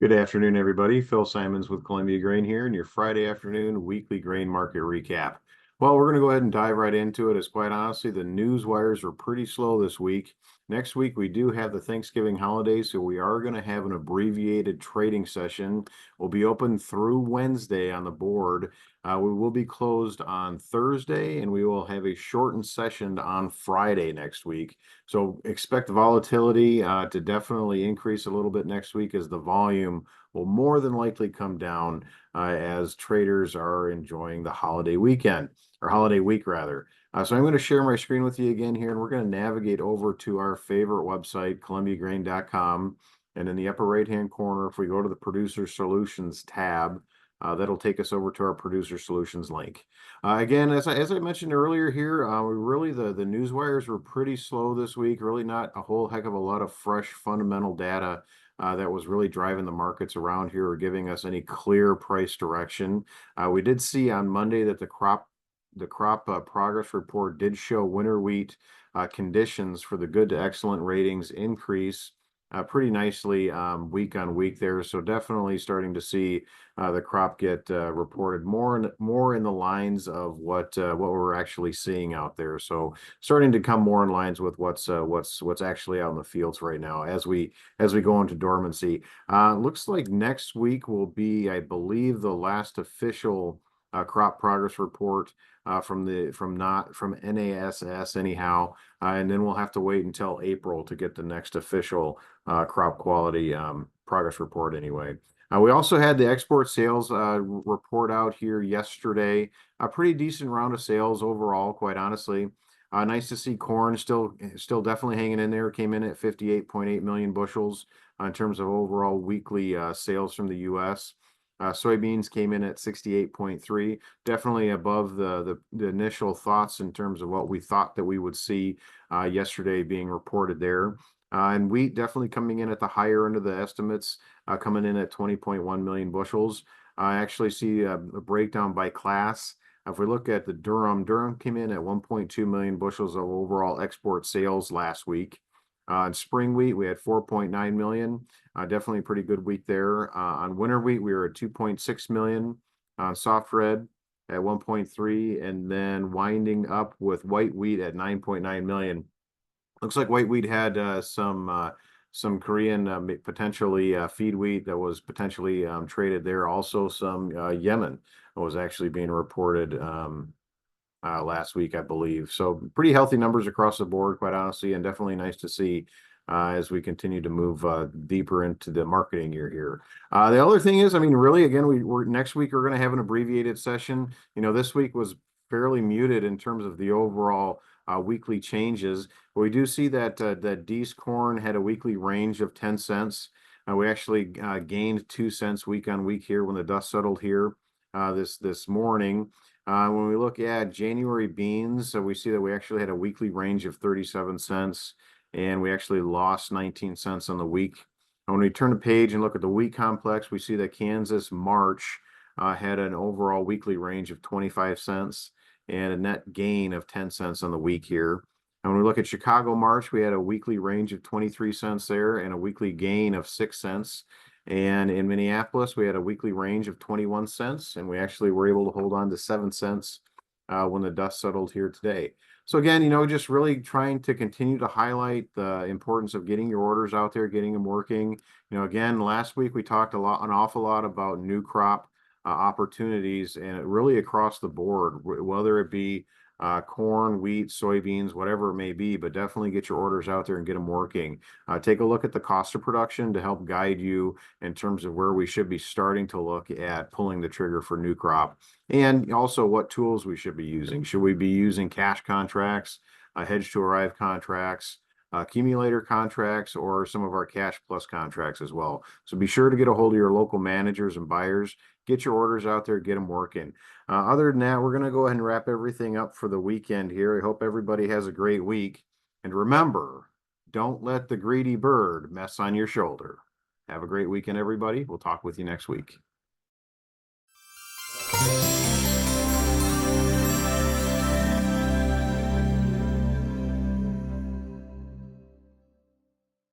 Good afternoon, everybody. Phil Simons with Columbia Grain here, and your Friday afternoon weekly grain market recap. Well, we're going to go ahead and dive right into it. As quite honestly, the news wires were pretty slow this week. Next week, we do have the Thanksgiving holiday, so we are going to have an abbreviated trading session. We'll be open through Wednesday on the board. We will be closed on Thursday, and we will have a shortened session on Friday next week. So expect volatility to definitely increase a little bit next week as the volume will more than likely come down as traders are enjoying the holiday weekend or holiday week rather. So I'm going to share my screen with you again here, and we're going to navigate over to our favorite website, columbiagrain.com. And in the upper right-hand corner, if we go to the Producer Solutions tab, that'll take us over to our Producer Solutions link. Again, as I mentioned earlier here, we really the news wires were pretty slow this week. Really not a whole heck of a lot of fresh fundamental data that was really driving the markets around here or giving us any clear price direction. We did see on Monday that the crop progress report did show winter wheat conditions for the good to excellent ratings increase pretty nicely week on week there. So definitely starting to see the crop get reported more in the lines of what we're actually seeing out there. So starting to come more in lines with what's actually out in the fields right now as we go into dormancy. Looks like next week will be, I believe, the last official crop progress report from NASS anyhow, and then we'll have to wait until April to get the next official crop quality progress report anyway. We also had the export sales report out here yesterday. A pretty decent round of sales overall, quite honestly. Nice to see corn still definitely hanging in there. Came in at 58.8 million bushels in terms of overall weekly sales from the U.S. Soybeans came in at 68.3, definitely above the initial thoughts in terms of what we thought that we would see yesterday being reported there. And wheat definitely coming in at the higher end of the estimates, coming in at 20.1 million bushels. I actually see a breakdown by class. If we look at the Durum came in at 1.2 million bushels of overall export sales last week. On spring wheat, we had 4.9 million. Definitely a pretty good week there. On winter wheat, we were at 2.6 million. On soft red at 1.3, and then winding up with white wheat at 9.9 million. Looks like white wheat had some Korean potentially feed wheat that was potentially traded there. Also, some Yemen was actually being reported last week, I believe. So pretty healthy numbers across the board, quite honestly, and definitely nice to see as we continue to move deeper into the marketing year here. The other thing is, I mean, really, again, we're next week we're going to have an abbreviated session. You know, this week was fairly muted in terms of the overall weekly changes. But we do see that that Dees corn had a weekly range of 10 cents. We actually gained 2 cents week on week here when the dust settled here this morning. When we look at January beans, so we see that we actually had a weekly range of 37 cents, and we actually lost 19 cents on the week. And when we turn the page and look at the wheat complex, we see that Kansas March had an overall weekly range of 25 cents and a net gain of 10 cents on the week here. And when we look at Chicago March, we had a weekly range of 23 cents there and a weekly gain of 6 cents. And in Minneapolis, we had a weekly range of 21 cents, and we actually were able to hold on to 7 cents when the dust settled here today. So again, you know, just really trying to continue to highlight the importance of getting your orders out there, getting them working. You know, again, last week we talked an awful lot about new crop opportunities, and really across the board, whether it be corn, wheat, soybeans, whatever it may be, but definitely get your orders out there and get them working. Take a look at the cost of production to help guide you in terms of where we should be starting to look at pulling the trigger for new crop, and also what tools we should be using. Should we be using cash contracts, hedge to arrive contracts, accumulator contracts, or some of our cash plus contracts as well? So be sure to get a hold of your local managers and buyers. Get your orders out there, get them working. Other than that, we're going to go ahead and wrap everything up for the weekend here. I hope everybody has a great week. And remember, don't let the greedy bird mess on your shoulder. Have a great weekend, everybody. We'll talk with you next week.